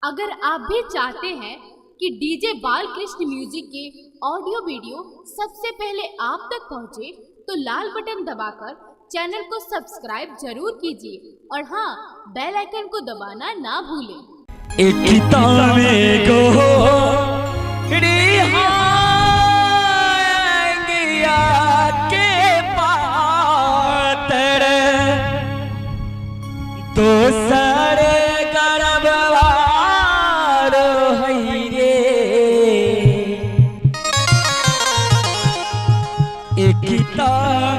अगर आप भी चाहते हैं कि डीजे बालकृष्ण म्यूजिक के ऑडियो वीडियो सबसे पहले आप तक पहुंचे, तो लाल बटन दबाकर चैनल को सब्सक्राइब जरूर कीजिए और हाँ, बेल आइकन को दबाना ना भूलें। तो सारे गरबवार हई रे एक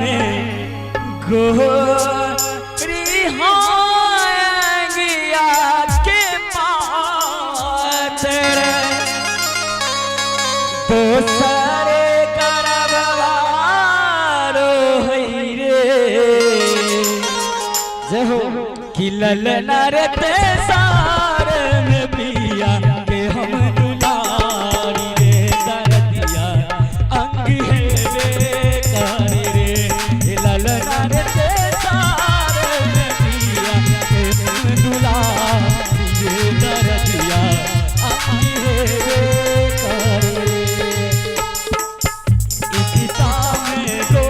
में गोरी होंगिया के पातर तो सारे गरबवार हई रे जय हो किलल नरते सार में पिया के हम दुलारी रे दरदिया अंग है बेकारी रे किलल नरते सार में पिया के हम दुलारी रे दरदिया अंग है बेकारी रे इकिता में दो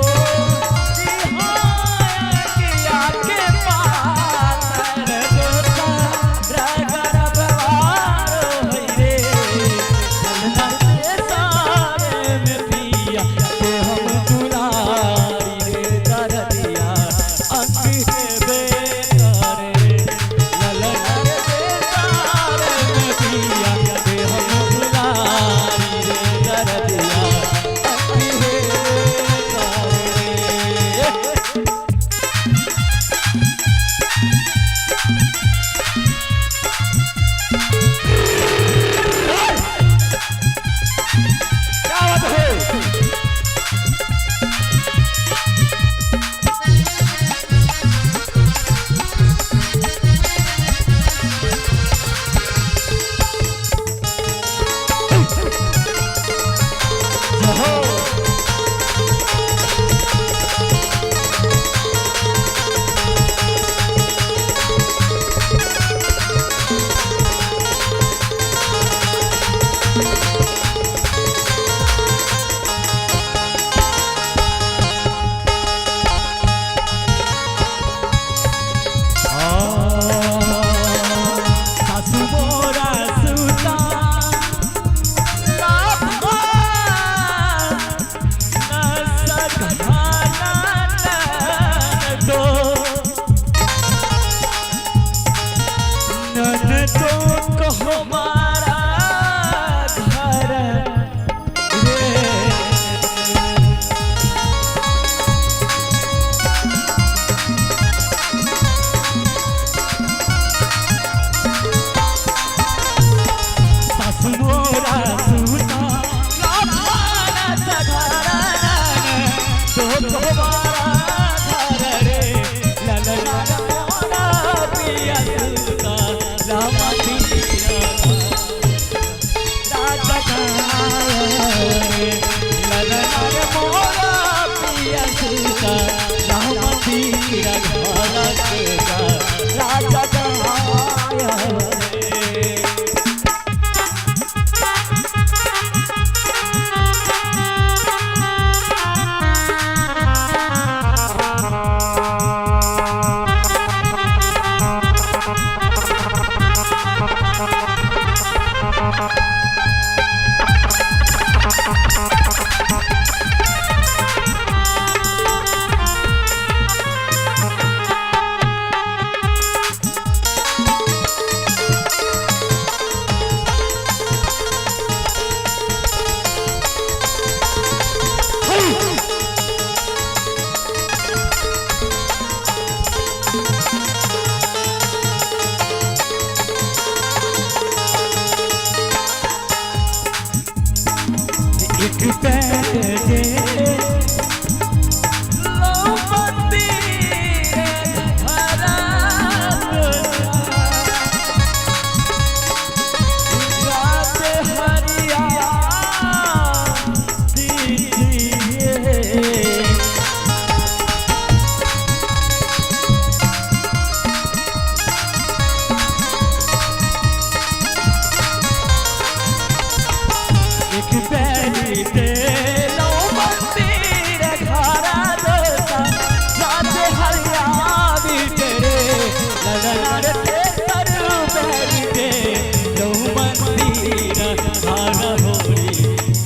धारा होरी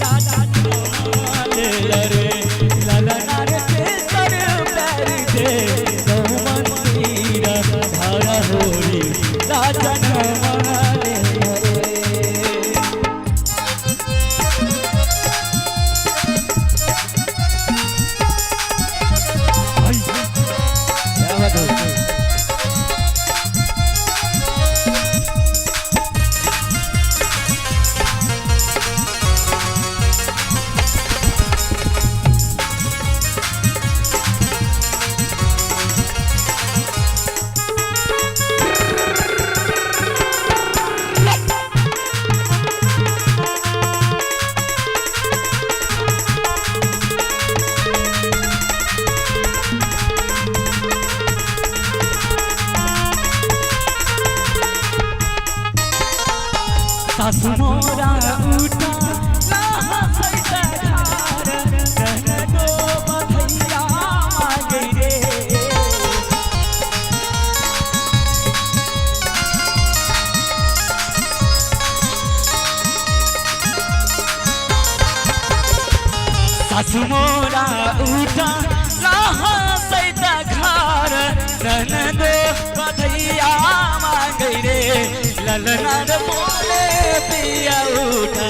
राजा ले रे ललना रे तेसर पैर दे गौ मंदिर धारा होरी राजा ले सासु मोरा उठा लाहा सैता घर रहन दो बधैया मांगे रे सासु मोरा उठा लाहा सैता घर रहन दो बधैया मांगे रे ललना रे मोरे पिया उठा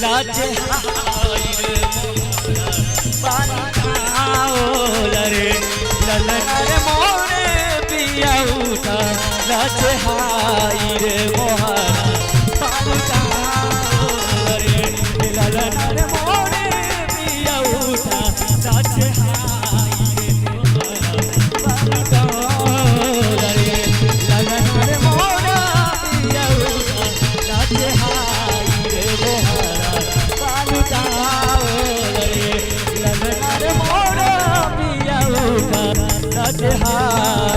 लाज हाय रे पानी खाओ रे ललना रे मोरे पिया उठा लाज हाय रे मोहरा पानी खाओ रे ललना रे मोरे पिया उठा लाज हाय रे मोहरा पानी खाओ रे ललना रे मोरा पिया उठा लाज हाय रे मोहरा पानी खाओ रे ललना रे मोरा पिया उठा लाज हाय